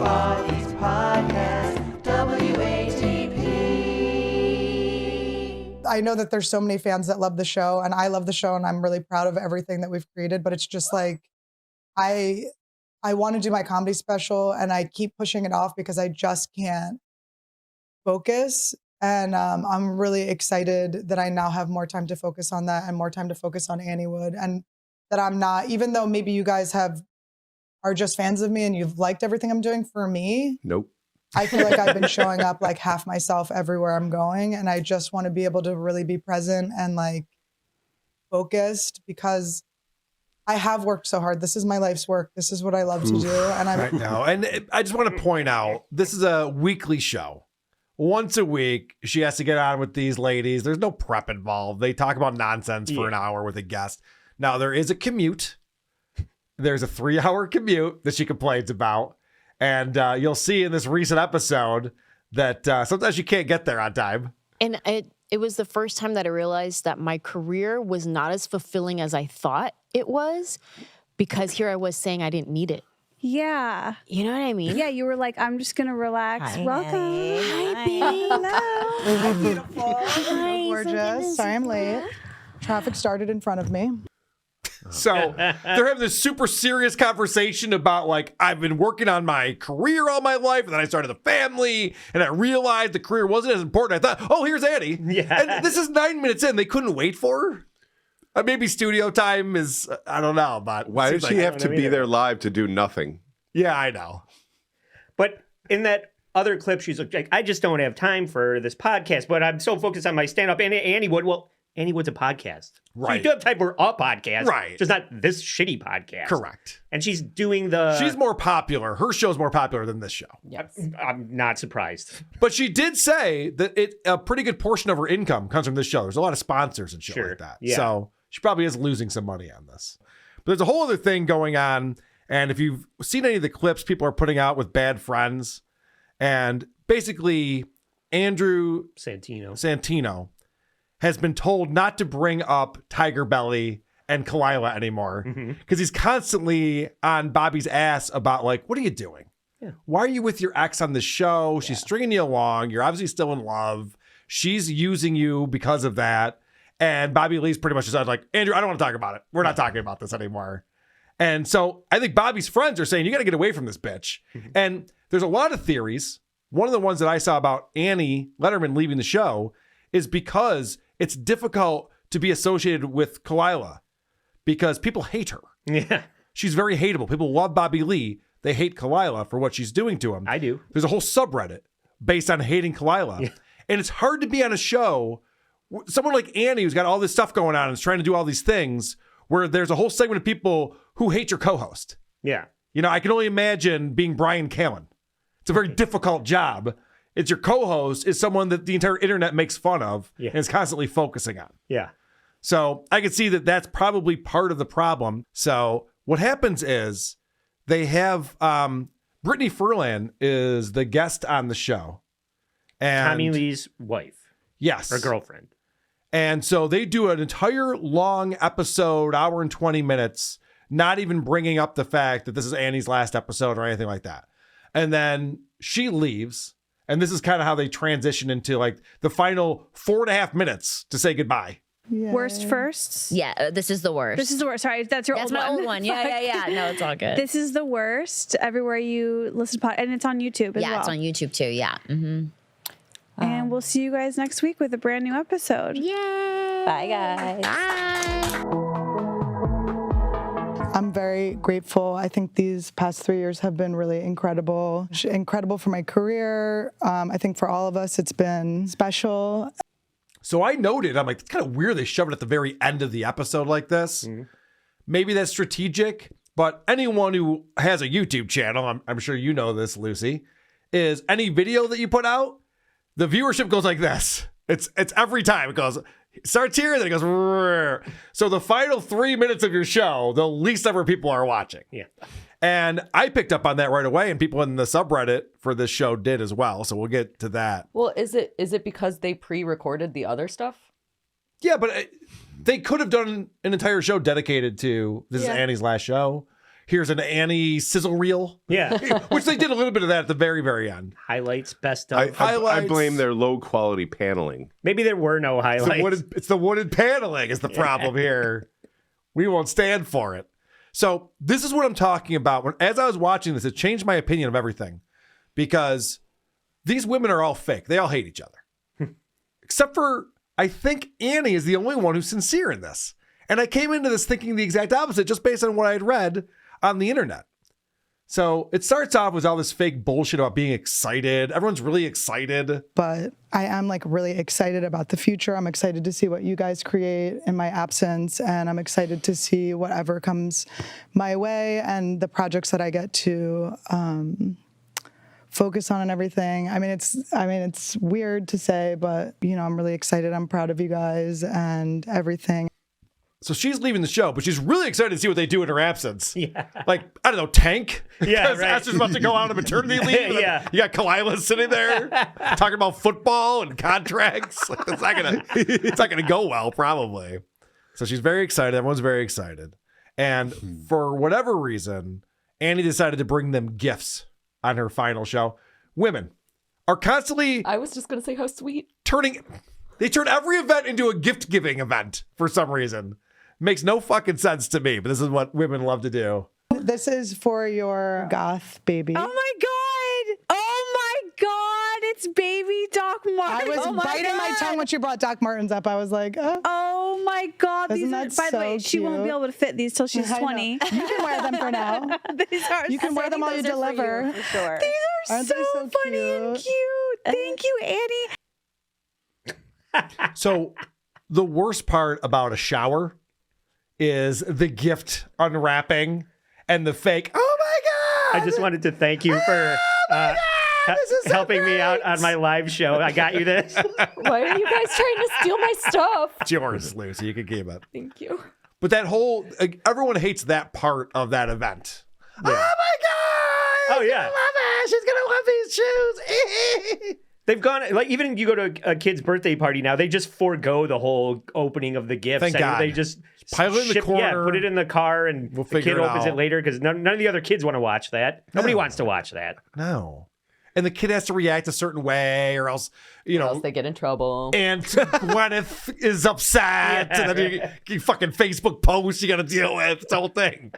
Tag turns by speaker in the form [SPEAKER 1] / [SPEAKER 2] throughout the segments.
[SPEAKER 1] Bodies Podcast, WATP.
[SPEAKER 2] I know that there's so many fans that love the show, and I love the show, and I'm really proud of everything that we've created, but it's just like, I want to do my comedy special, and I keep pushing it off because I just can't focus. And I'm really excited that I now have more time to focus on that and more time to focus on Annie Wood, and that I'm not, even though maybe you guys are just fans of me and you've liked everything I'm doing, for me.
[SPEAKER 3] Nope.
[SPEAKER 2] I feel like I've been showing up like half myself everywhere I'm going. And I just want to be able to really be present and like focused, because I have worked so hard. This is my life's work. This is what I love to do. And I'm
[SPEAKER 4] right now. And I just want to point out, this is a weekly show. Once a week, she has to get on with these ladies. There's no prep involved. They talk about nonsense for an hour with a guest. Now, there is a commute. There's a 3-hour commute that she complains about. And you'll see in this recent episode that sometimes you can't get there on time.
[SPEAKER 5] And it was the first time that I realized that my career was not as fulfilling as I thought it was, because here I was saying I didn't need it.
[SPEAKER 6] Yeah.
[SPEAKER 5] You know what I mean?
[SPEAKER 6] Yeah, you were like, I'm just going to relax.
[SPEAKER 7] Hi,
[SPEAKER 6] Welcome.
[SPEAKER 7] Annie.
[SPEAKER 5] Hi, babe.
[SPEAKER 2] Hi, beautiful.
[SPEAKER 5] Hi,
[SPEAKER 2] Gorgeous. Sorry I'm late. Traffic started in front of me.
[SPEAKER 4] So they're having this super serious conversation about, like, I've been working on my career all my life, and then I started a family, and I realized the career wasn't as important. I thought, oh, here's Annie.
[SPEAKER 8] Yeah.
[SPEAKER 4] And this is 9 minutes in. They couldn't wait for her. Maybe studio time is, I don't know, but
[SPEAKER 3] Why did she have to be there live to do nothing?
[SPEAKER 4] Yeah, I know.
[SPEAKER 8] But in that other clip, she's like, I just don't have time for this podcast, but I'm so focused on my stand-up. And Annie Wood, well, Annie Wood's a podcast.
[SPEAKER 4] Right.
[SPEAKER 8] So you do have time for a podcast.
[SPEAKER 4] Right.
[SPEAKER 8] Just not this shitty podcast.
[SPEAKER 4] Correct.
[SPEAKER 8] And she's doing the...
[SPEAKER 4] She's more popular. Her show's more popular than this show.
[SPEAKER 7] Yes.
[SPEAKER 8] I'm not surprised.
[SPEAKER 4] But she did say that a pretty good portion of her income comes from this show. There's a lot of sponsors and shit like that.
[SPEAKER 8] Yeah.
[SPEAKER 4] So she probably is losing some money on this. But there's a whole other thing going on. And if you've seen any of the clips people are putting out with bad friends, and basically Andrew Santino has been told not to bring up Tiger Belly and Kalila anymore, because he's constantly on Bobby's ass about, like, what are you doing?
[SPEAKER 8] Yeah.
[SPEAKER 4] Why are you with your ex on the show? She's stringing you along. You're obviously still in love. She's using you because of that. And Bobby Lee's pretty much decided, like, Andrew, I don't want to talk about it. We're not talking about this anymore. And so I think Bobby's friends are saying, you got to get away from this bitch. And there's a lot of theories. One of the ones that I saw about Annie Lederman leaving the show is because it's difficult to be associated with Kalila, because people hate her.
[SPEAKER 8] Yeah.
[SPEAKER 4] She's very hateable. People love Bobby Lee. They hate Kalila for what she's doing to him.
[SPEAKER 8] I do.
[SPEAKER 4] There's a whole subreddit based on hating Kalila. Yeah. And it's hard to be on a show, someone like Annie who's got all this stuff going on and is trying to do all these things, where there's a whole segment of people who hate your co-host.
[SPEAKER 8] Yeah.
[SPEAKER 4] You know, I can only imagine being Brian Callen. It's a very difficult job. It's your co-host is someone that the entire internet makes fun of and is constantly focusing on.
[SPEAKER 8] Yeah.
[SPEAKER 4] So I can see that that's probably part of the problem. So what happens is they have Brittany Furlan is the guest on the show. And
[SPEAKER 8] Tommy Lee's wife.
[SPEAKER 4] Yes.
[SPEAKER 8] Or girlfriend.
[SPEAKER 4] And so they do an entire long episode, hour and 20 minutes, not even bringing up the fact that this is Annie's last episode or anything like that. And then she leaves. And this is kind of how they transition into, like, the final 4.5 minutes to say goodbye.
[SPEAKER 6] Yay. Worst firsts?
[SPEAKER 7] Yeah, this is the worst.
[SPEAKER 6] This is the worst. Sorry, that's your
[SPEAKER 7] That's
[SPEAKER 6] old one.
[SPEAKER 7] my old one. Yeah. No, it's all good.
[SPEAKER 6] This is the worst. Everywhere you listen to and it's on YouTube as well.
[SPEAKER 7] Yeah, it's on YouTube too. Yeah. Mm-hmm.
[SPEAKER 6] And we'll see you guys next week with a brand new episode.
[SPEAKER 7] Yay!
[SPEAKER 9] Bye, guys.
[SPEAKER 7] Bye.
[SPEAKER 2] I'm very grateful. I think these past 3 years have been really incredible. Incredible for my career. I think for all of us, it's been special.
[SPEAKER 4] So I noted, I'm like, it's kind of weird they shove it at the very end of the episode like this. Mm-hmm. Maybe that's strategic, but anyone who has a YouTube channel, I'm sure you know this, Lucy, is any video that you put out, the viewership goes like this. It's every time. It goes, starts here, then it goes, rrr. So the final 3 minutes of your show, the least ever people are watching.
[SPEAKER 8] Yeah.
[SPEAKER 4] And I picked up on that right away, and people in the subreddit for this show did as well. So we'll get to that.
[SPEAKER 9] Well, is it because they pre-recorded the other stuff?
[SPEAKER 4] Yeah, but they could have done an entire show dedicated to this is Annie's last show. Here's an Annie sizzle reel.
[SPEAKER 8] Yeah.
[SPEAKER 4] Which they did a little bit of that at the very, very end.
[SPEAKER 8] Highlights, best of.
[SPEAKER 3] I blame their low quality paneling.
[SPEAKER 8] Maybe there were no highlights.
[SPEAKER 4] It's the wooden paneling is the problem here. We won't stand for it. So this is what I'm talking about. As I was watching this, it changed my opinion of everything. Because these women are all fake. They all hate each other. Except for, I think Annie is the only one who's sincere in this. And I came into this thinking the exact opposite just based on what I had read on the internet. So it starts off with all this fake bullshit about being excited. Everyone's really excited.
[SPEAKER 2] But I am like really excited about the future. I'm excited to see what you guys create in my absence. And I'm excited to see whatever comes my way and the projects that I get to focus on and everything. I mean, it's weird to say, but you know, I'm really excited. I'm proud of you guys and everything.
[SPEAKER 4] So she's leaving the show, but she's really excited to see what they do in her absence.
[SPEAKER 8] Yeah.
[SPEAKER 4] Like, I don't know, tank?
[SPEAKER 8] Yeah,
[SPEAKER 4] Because Esther's about to go out on maternity leave.
[SPEAKER 8] Yeah.
[SPEAKER 4] You got Kalila sitting there talking about football and contracts. It's not gonna go well, probably. So she's very excited. Everyone's very excited. And for whatever reason, Annie decided to bring them gifts on her final show. Women are constantly...
[SPEAKER 9] I was just going to say how sweet.
[SPEAKER 4] They turn every event into a gift-giving event for some reason. Makes no fucking sense to me, but this is what women love to do.
[SPEAKER 2] This is for your goth baby.
[SPEAKER 6] Oh my God. Oh my God. It's baby Doc Martens.
[SPEAKER 2] I was biting my tongue when she brought Doc Martens up. I was like, oh.
[SPEAKER 6] Oh my God.
[SPEAKER 2] Isn't
[SPEAKER 6] These are,
[SPEAKER 2] that
[SPEAKER 6] by the
[SPEAKER 2] so
[SPEAKER 6] way, she won't be
[SPEAKER 2] cute?
[SPEAKER 6] able to fit these till she's
[SPEAKER 2] I know.
[SPEAKER 6] 20.
[SPEAKER 2] You can wear them for now.
[SPEAKER 6] These are
[SPEAKER 2] You can wear them while you deliver.
[SPEAKER 9] For sure.
[SPEAKER 6] These are
[SPEAKER 2] Aren't they
[SPEAKER 6] so
[SPEAKER 2] so
[SPEAKER 6] funny and cute. Thank you, Annie.
[SPEAKER 4] So the worst part about a shower is the gift unwrapping and the fake, oh my God!
[SPEAKER 8] I just wanted to thank you for
[SPEAKER 4] this is so
[SPEAKER 8] helping me out on my live show. I got you this.
[SPEAKER 9] Why are you guys trying to steal my stuff?
[SPEAKER 4] It's yours, Lucy. You can keep it.
[SPEAKER 9] Thank you.
[SPEAKER 4] But that whole, everyone hates that part of that event. Yeah. Oh my God!
[SPEAKER 8] Oh, yeah.
[SPEAKER 4] She's gonna love these shoes.
[SPEAKER 8] They've gone, like, even if you go to a kid's birthday party now, they just forego the whole opening of the gifts.
[SPEAKER 4] Thank God.
[SPEAKER 8] They just
[SPEAKER 4] pile it in the corner.
[SPEAKER 8] Yeah, put it in the car and
[SPEAKER 4] We'll
[SPEAKER 8] the
[SPEAKER 4] figure
[SPEAKER 8] kid
[SPEAKER 4] it
[SPEAKER 8] opens
[SPEAKER 4] out.
[SPEAKER 8] it later because none of the other kids want to watch that. Nobody
[SPEAKER 4] No.
[SPEAKER 8] wants to watch that.
[SPEAKER 4] No. And the kid has to react a certain way or else, you
[SPEAKER 9] Or
[SPEAKER 4] know.
[SPEAKER 9] else they get in trouble.
[SPEAKER 4] And Gwyneth is upset.
[SPEAKER 8] Yeah.
[SPEAKER 4] And then you fucking Facebook post you got to deal with. It's the whole thing.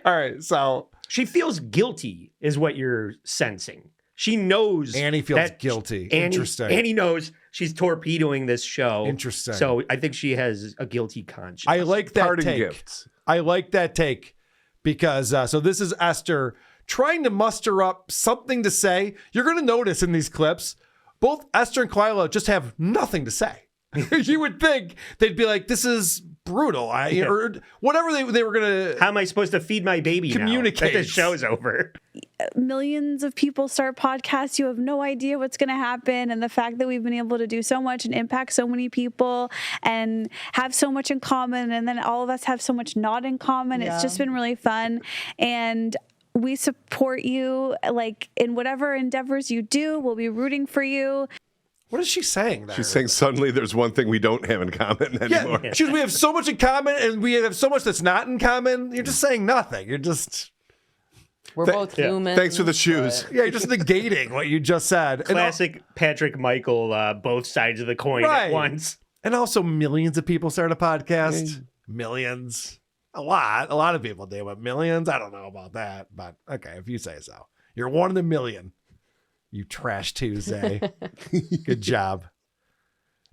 [SPEAKER 4] All right. So
[SPEAKER 8] She feels guilty, is what you're sensing. She knows
[SPEAKER 4] Annie feels
[SPEAKER 8] that
[SPEAKER 4] guilty.
[SPEAKER 8] Interesting. Annie knows she's torpedoing this show.
[SPEAKER 4] Interesting.
[SPEAKER 8] So I think she has a guilty conscience.
[SPEAKER 4] I like that
[SPEAKER 3] Parting
[SPEAKER 4] take.
[SPEAKER 3] gifts.
[SPEAKER 4] I like that take because so this is Esther trying to muster up something to say. You're going to notice in these clips, both Esther and Kalila just have nothing to say. You would think they'd be like, this is brutal. Or whatever they were going to.
[SPEAKER 8] How am I supposed to feed my baby
[SPEAKER 4] Communicate.
[SPEAKER 8] now that the show's over?
[SPEAKER 6] Millions of people start podcasts. You have no idea what's going to happen. And the fact that we've been able to do so much and impact so many people and have so much in common. And then all of us have so much not in common.
[SPEAKER 2] Yeah.
[SPEAKER 6] It's just been really fun. And we support you like in whatever endeavors you do. We'll be rooting for you.
[SPEAKER 4] What is she saying there?
[SPEAKER 3] She's saying suddenly there's one thing we don't have in common anymore.
[SPEAKER 4] Yeah, we have so much in common and we have so much that's not in common. You're just saying nothing. You're just...
[SPEAKER 9] We're both human.
[SPEAKER 3] Thanks for the shoes.
[SPEAKER 4] Yeah, you're just negating what you just said.
[SPEAKER 8] Classic Patrick Michael, both sides of the coin
[SPEAKER 4] Right.
[SPEAKER 8] at once.
[SPEAKER 4] And also millions of people start a podcast. Millions. A lot of people do, but millions, I don't know about that. But okay, if you say so. You're one in a million. You Trash Tuesday. Good job.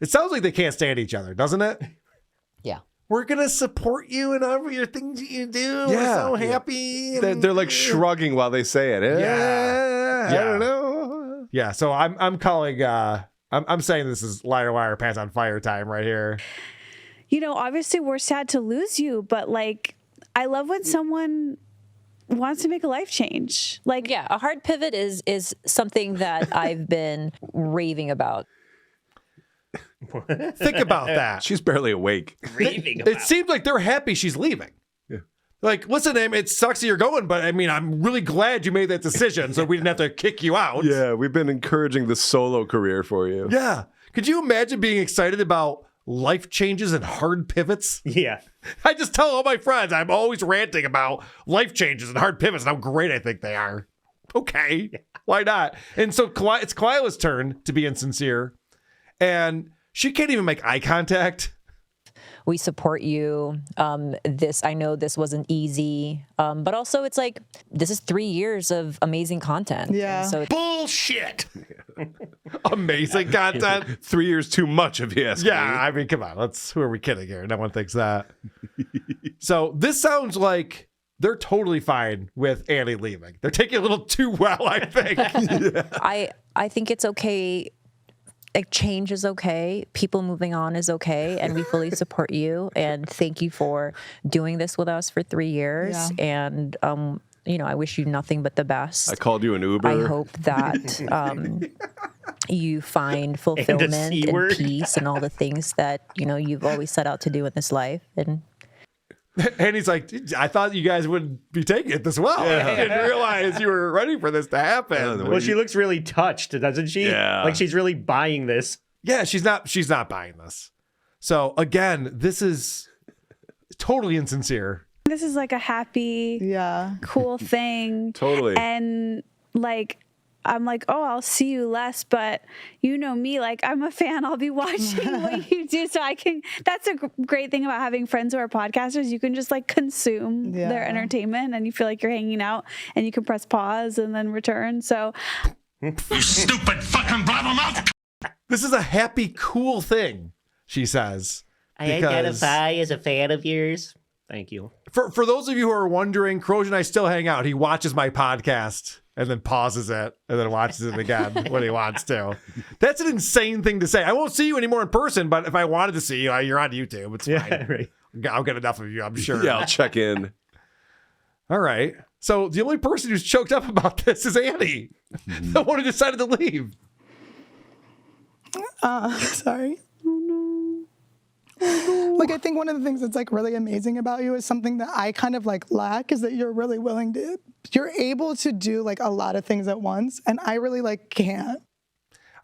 [SPEAKER 4] It sounds like they can't stand each other, doesn't it?
[SPEAKER 9] Yeah.
[SPEAKER 4] We're going to support you in all your things that you do. We're
[SPEAKER 3] Yeah.
[SPEAKER 4] so happy.
[SPEAKER 3] They're like shrugging while they say it.
[SPEAKER 4] Yeah.
[SPEAKER 3] I don't know.
[SPEAKER 4] Yeah, so I'm calling I'm saying this is liar liar pants on fire time right here.
[SPEAKER 6] You know, obviously we're sad to lose you, but like, I love when someone wants to make a life change. Like,
[SPEAKER 10] Yeah, a hard pivot is something that I've been raving about.
[SPEAKER 4] Think about that.
[SPEAKER 3] She's barely awake.
[SPEAKER 8] Raving
[SPEAKER 4] It
[SPEAKER 8] about.
[SPEAKER 4] seems like they're happy she's leaving.
[SPEAKER 3] Yeah.
[SPEAKER 4] Like, listen, Em, it sucks that you're going, but I mean, I'm really glad you made that decision so we didn't have to kick you out.
[SPEAKER 3] Yeah, we've been encouraging the solo career for you.
[SPEAKER 4] Yeah. Could you imagine being excited about life changes and hard pivots.
[SPEAKER 8] Yeah.
[SPEAKER 4] I just tell all my friends I'm always ranting about life changes and hard pivots and how great I think they are. Okay, why not? And so it's Kalila's turn to be insincere, and she can't even make eye contact.
[SPEAKER 10] We support you. I know this wasn't easy, but also it's like, this is 3 years of amazing content.
[SPEAKER 2] Yeah.
[SPEAKER 10] And so
[SPEAKER 4] Bullshit. Amazing content.
[SPEAKER 3] 3 years too much, if you ask
[SPEAKER 4] Yeah,
[SPEAKER 3] me.
[SPEAKER 4] I mean, come on. Who are we kidding here? No one thinks that. So this sounds like they're totally fine with Annie leaving. They're taking it a little too well, I think.
[SPEAKER 10] I think it's okay. Like, change is okay. People moving on is okay. And we fully support you. And thank you for doing this with us for 3 years.
[SPEAKER 2] Yeah.
[SPEAKER 10] And, I wish you nothing but the best.
[SPEAKER 3] I called you an Uber.
[SPEAKER 10] I hope that you find fulfillment and
[SPEAKER 8] C-word.
[SPEAKER 10] peace and all the things that, you've always set out to do in this life. And
[SPEAKER 4] And he's like, I thought you guys wouldn't be taking it this well. I didn't realize you were ready for this to happen.
[SPEAKER 8] Well, she looks really touched, doesn't she?
[SPEAKER 3] Yeah.
[SPEAKER 8] Like she's really buying this.
[SPEAKER 4] Yeah, she's not buying this. So again, this is totally insincere.
[SPEAKER 6] This is like a happy,
[SPEAKER 2] Yeah.
[SPEAKER 6] cool thing.
[SPEAKER 3] Totally.
[SPEAKER 6] And like, I'm like, oh, I'll see you less, but you know me, like I'm a fan. I'll be watching what you do. So that's a great thing about having friends who are podcasters. You can just like consume their
[SPEAKER 2] Yeah.
[SPEAKER 6] entertainment and you feel like you're hanging out and you can press pause and then return. So
[SPEAKER 11] You stupid fucking blabbermouth!
[SPEAKER 4] This is a happy, cool thing, she says.
[SPEAKER 8] I
[SPEAKER 4] because-
[SPEAKER 8] identify as a fan of yours. Thank you.
[SPEAKER 4] For those of you who are wondering, Croge and I still hang out. He watches my podcast and then pauses it and then watches it again when he wants to. That's an insane thing to say. I won't see you anymore in person, but if I wanted to see you, you're on YouTube. It's fine.
[SPEAKER 8] Right.
[SPEAKER 4] I'll get enough of you, I'm sure.
[SPEAKER 3] Yeah, I'll check in.
[SPEAKER 4] All right. So the only person who's choked up about this is Annie, the one who decided to leave.
[SPEAKER 2] Sorry. Like, I think one of the things that's like really amazing about you is something that I kind of like lack is that you're really willing to, you're able to do like a lot of things at once. And I really like can't.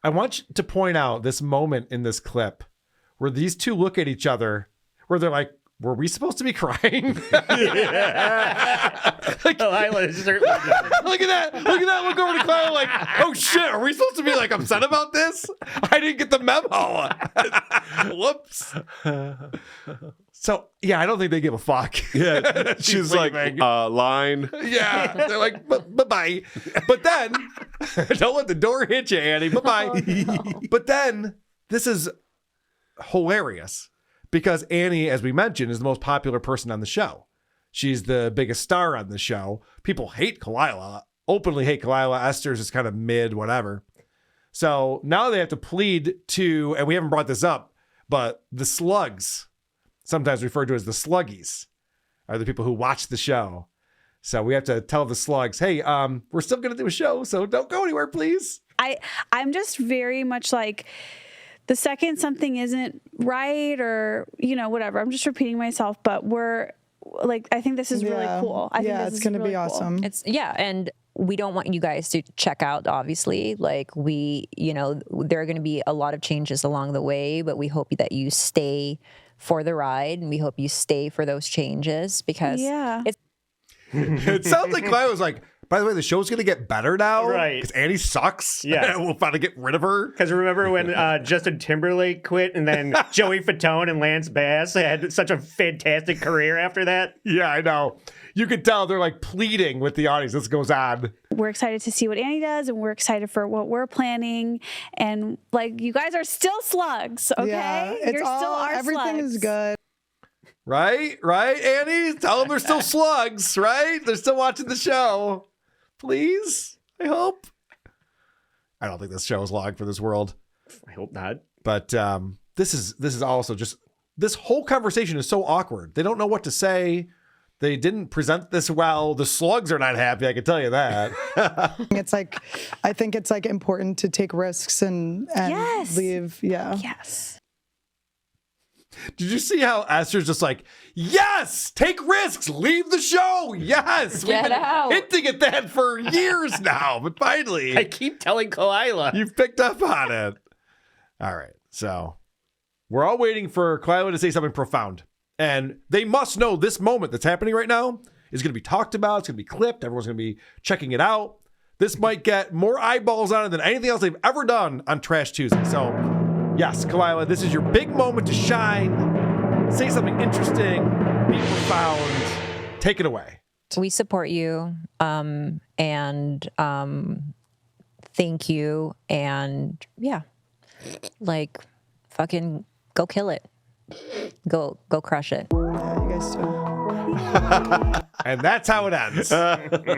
[SPEAKER 4] I want to point out this moment in this clip where these two look at each other, where they're like, were we supposed to be crying?
[SPEAKER 8] Kalila is certainly
[SPEAKER 4] Look at that. Look at that. Look over to Kyle like, oh shit, are we supposed to be like upset about this? I didn't get the memo. Whoops. So, yeah, I don't think they give a fuck.
[SPEAKER 3] Yeah, she's like,
[SPEAKER 4] leaving.
[SPEAKER 3] line.
[SPEAKER 4] Yeah, they're like, bye-bye. But then, don't let the door hit you, Annie. Bye-bye. But then, this is hilarious because Annie, as we mentioned, is the most popular person on the show. She's the biggest star on the show. People hate Kalila, openly hate Kalila. Esther's is kind of mid, whatever. So now they have to plead to, and we haven't brought this up, but the slugs, sometimes referred to as the sluggies, are the people who watch the show. So we have to tell the slugs, hey, we're still going to do a show, so don't go anywhere, please.
[SPEAKER 6] I'm just very much like, the second something isn't right or, whatever, I'm just repeating myself, but we're like, I think this is really cool. I think this
[SPEAKER 2] it's
[SPEAKER 6] is
[SPEAKER 2] going to
[SPEAKER 6] really
[SPEAKER 2] be
[SPEAKER 6] cool.
[SPEAKER 2] awesome.
[SPEAKER 10] And we don't want you guys to check out, obviously. Like there are going to be a lot of changes along the way, but we hope that you stay for the ride and we hope you stay for those changes because it's
[SPEAKER 4] It sounds like Kyle was like, by the way, the show's going to get better now.
[SPEAKER 8] Right.
[SPEAKER 4] Because Annie sucks.
[SPEAKER 8] Yeah.
[SPEAKER 4] We'll finally get rid of her.
[SPEAKER 8] Because remember when Justin Timberlake quit and then Joey Fatone and Lance Bass had such a fantastic career after that?
[SPEAKER 4] Yeah, I know. You could tell they're like pleading with the audience. This goes on.
[SPEAKER 6] We're excited to see what Annie does and we're excited for what we're planning. And like, you guys are still slugs, okay?
[SPEAKER 2] Yeah, it's
[SPEAKER 6] You're still our
[SPEAKER 2] everything
[SPEAKER 6] slugs.
[SPEAKER 2] is good.
[SPEAKER 4] Right, Annie? Tell them they're still slugs, right? They're still watching the show. Please, I hope. I don't think this show is long for this world.
[SPEAKER 8] I hope not.
[SPEAKER 4] But this is also just, this whole conversation is so awkward. They don't know what to say. They didn't present this well. The slugs are not happy, I can tell you that.
[SPEAKER 2] It's like, I think it's like important to take risks and
[SPEAKER 6] Yes.
[SPEAKER 2] leave. Yeah.
[SPEAKER 6] Yes.
[SPEAKER 4] Did you see how Esther's just like, yes, take risks, leave the show. Yes,
[SPEAKER 9] Get
[SPEAKER 4] we've been
[SPEAKER 9] out.
[SPEAKER 4] hinting at that for years now, but finally,
[SPEAKER 8] I keep telling Kalila.
[SPEAKER 4] you've picked up on it. All right, so We're all waiting for Kalila to say something profound. And they must know this moment that's happening right now is going to be talked about. It's going to be clipped. Everyone's going to be checking it out. This might get more eyeballs on it than anything else they've ever done on Trash Tuesday. So, yes, Kalila, this is your big moment to shine. Say something interesting. Be profound. Take it away.
[SPEAKER 10] We support you, and thank you, and yeah, like fucking go kill it, go crush it.
[SPEAKER 2] Yeah, you guys too.
[SPEAKER 4] And that's how it ends.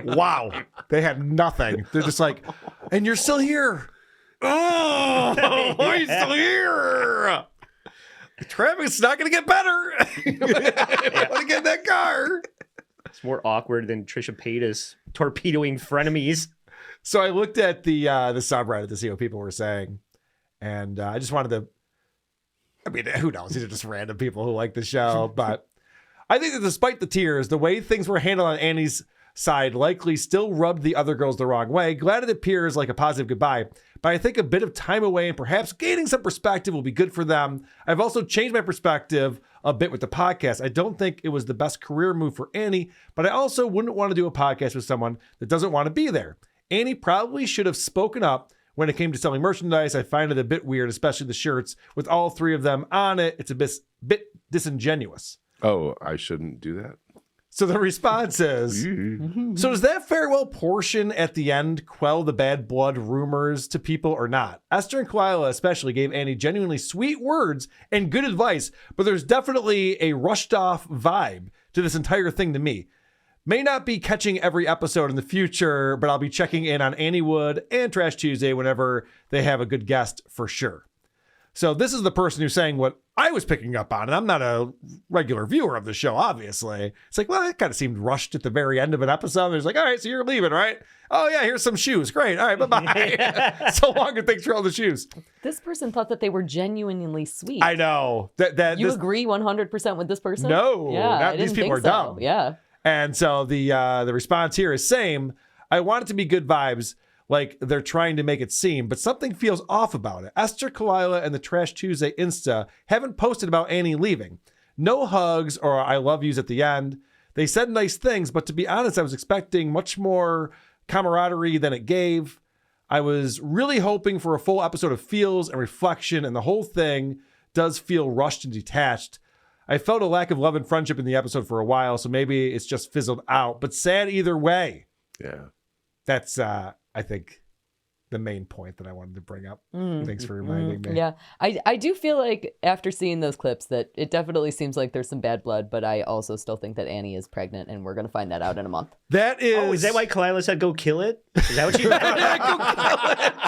[SPEAKER 4] Wow. They had nothing. They're just like, and you're still here. Oh, why are you still here? The traffic's not going to get better. I want to get in that car.
[SPEAKER 8] It's more awkward than Trisha Paytas torpedoing frenemies.
[SPEAKER 4] So I looked at the subreddit to see what people were saying. And I just wanted to, I mean, who knows? These are just random people who like the show. But I think that despite the tears, the way things were handled on Annie's side likely still rubbed the other girls the wrong way. Glad it appears like a positive goodbye, but I think a bit of time away and perhaps gaining some perspective will be good for them. I've also changed my perspective a bit with the podcast. I don't think it was the best career move for Annie, but I also wouldn't want to do a podcast with someone that doesn't want to be there. Annie probably should have spoken up when it came to selling merchandise. I find it a bit weird, especially the shirts with all three of them on it. It's a bit disingenuous.
[SPEAKER 3] Oh, I shouldn't do that.
[SPEAKER 4] So the response is, so does that farewell portion at the end quell the bad blood rumors to people or not? Esther and Kalila especially gave Annie genuinely sweet words and good advice, but there's definitely a rushed off vibe to this entire thing to me. May not be catching every episode in the future, but I'll be checking in on Annie Wood and Trash Tuesday whenever they have a good guest for sure. So this is the person who's saying what I was picking up on, and I'm not a regular viewer of the show, obviously. It's like, well, it kind of seemed rushed at the very end of an episode. There's like, all right, so you're leaving, right? Oh, yeah, here's some shoes. Great. All right, bye-bye. So long, and thanks for all the shoes.
[SPEAKER 9] This person thought that they were genuinely sweet.
[SPEAKER 4] I know.
[SPEAKER 9] You agree 100% with this person?
[SPEAKER 4] No.
[SPEAKER 9] Yeah,
[SPEAKER 4] These people are dumb.
[SPEAKER 9] Yeah.
[SPEAKER 4] And so the response here is same. I want it to be good vibes, like they're trying to make it seem, but something feels off about it. Esther, Kalila, and the Trash Tuesday Insta haven't posted about Annie leaving. No hugs or I love yous at the end. They said nice things, but to be honest, I was expecting much more camaraderie than it gave. I was really hoping for a full episode of feels and reflection, and the whole thing does feel rushed and detached. I felt a lack of love and friendship in the episode for a while, so maybe it's just fizzled out, but sad either way.
[SPEAKER 3] Yeah.
[SPEAKER 4] That's, I think, the main point that I wanted to bring up. Thanks for reminding me.
[SPEAKER 9] Yeah, I do feel like after seeing those clips that it definitely seems like there's some bad blood, but I also still think that Annie is pregnant, and we're going to find that out in a month.
[SPEAKER 4] That is...
[SPEAKER 8] Oh, is that why Kalila said go kill it? Is that what she
[SPEAKER 4] Go kill it.